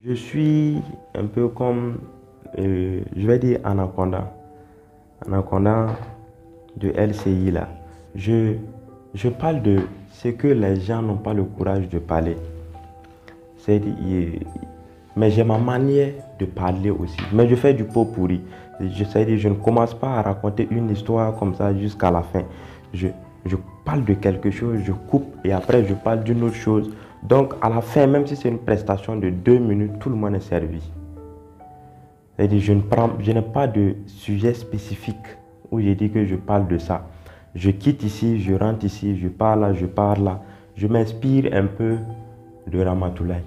Je suis un peu comme, je vais dire Anaconda. Anaconda de LCI là. Je parle de ce que les gens n'ont pas le courage de parler. Mais j'ai ma manière de parler aussi. Mais je fais du pot pourri. Je ne commence pas à raconter une histoire comme ça jusqu'à la fin. Je parle de quelque chose, je coupe et après je parle d'une autre chose. Donc à la fin, même si c'est une prestation de 2 minutes, tout le monde est servi. C'est-à-dire, je n'ai pas de sujet spécifique où j'ai dit que je parle de ça. Je quitte ici, je rentre ici, je pars là, je pars là. Je m'inspire un peu de Ramatoulaye.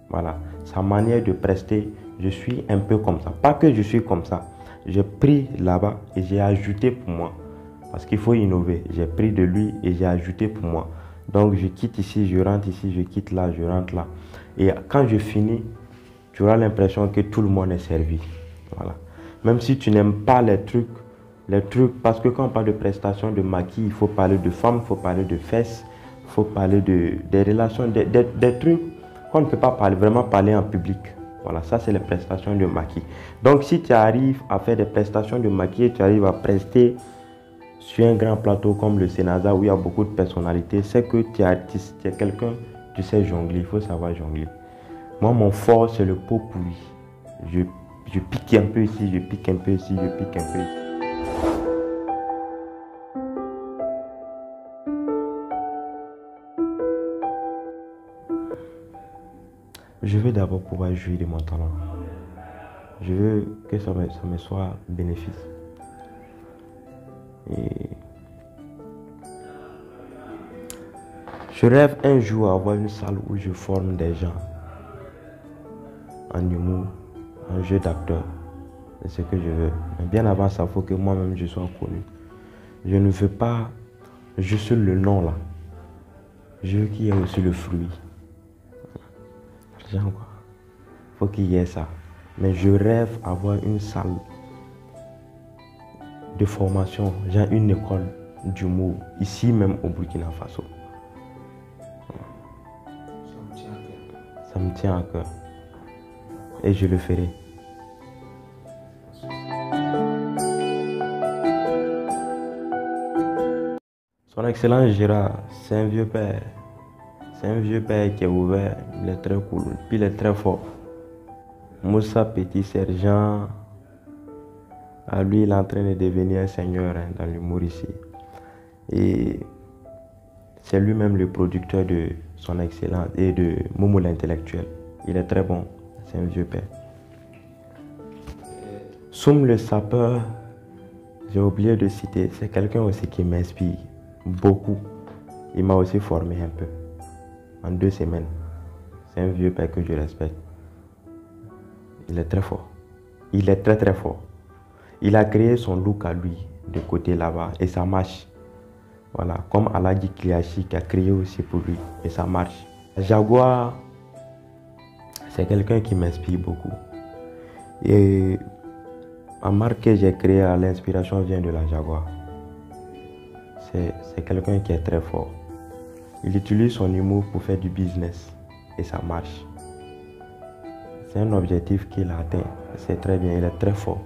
Voilà, sa manière de prester, je suis un peu comme ça. Pas que je suis comme ça. J'ai pris là-bas et j'ai ajouté pour moi. Parce qu'il faut innover. J'ai pris de lui et j'ai ajouté pour moi. Donc je quitte ici, je rentre ici, je quitte là, je rentre là. Et quand je finis, tu auras l'impression que tout le monde est servi. Voilà. Même si tu n'aimes pas les trucs, parce que quand on parle de prestations de maquis, il faut parler de femmes, il faut parler de fesses, il faut parler des relations, des trucs qu'on ne peut pas vraiment parler en public. Voilà, ça c'est les prestations de maquis. Donc si tu arrives à faire des prestations de maquis et tu arrives à prester sur un grand plateau comme le Sénasa où il y a beaucoup de personnalités, c'est que tu es artiste, tu es quelqu'un, tu sais jongler, il faut savoir jongler. Moi, mon fort, c'est le pot pourri. Je pique un peu ici, je pique un peu ici, je pique un peu ici. Je veux d'abord pouvoir jouir de mon talent. Je veux que ça me soit bénéfice. Et je rêve un jour à avoir une salle où je forme des gens en humour, en jeu d'acteur. C'est ce que je veux. Mais bien avant ça, il faut que moi-même je sois connu. Je ne veux pas juste le nom là. Je veux qu'il y ait aussi le fruit. Il faut qu'il y ait ça. Mais je rêve d'avoir une salle de formation, genre une école d'humour, ici même au Burkina Faso. Ça me tient à cœur. Et je le ferai. Son Excellence Gérard, c'est un vieux père. C'est un vieux père qui est ouvert, il est très cool, puis il est très fort. Moussa Petit Sergent, à lui il est en train de devenir un seigneur dans l'humour ici. Et c'est lui-même le producteur de Son Excellence et de Momo l'intellectuel. Il est très bon, c'est un vieux père. Soum le sapeur, j'ai oublié de citer, c'est quelqu'un aussi qui m'inspire beaucoup. Il m'a aussi formé un peu, en 2 semaines. C'est un vieux père que je respecte. Il est très fort. Il est très très fort. Il a créé son look à lui, de côté là-bas, et ça marche. Voilà, comme Aladji Kliachi qui a créé aussi pour lui, et ça marche. Jaguar, c'est quelqu'un qui m'inspire beaucoup. Et la marque que j'ai créée, l'inspiration vient de la Jaguar. C'est quelqu'un qui est très fort. Il utilise son humour pour faire du business, et ça marche. C'est un objectif qu'il a atteint. C'est très bien, il est très fort.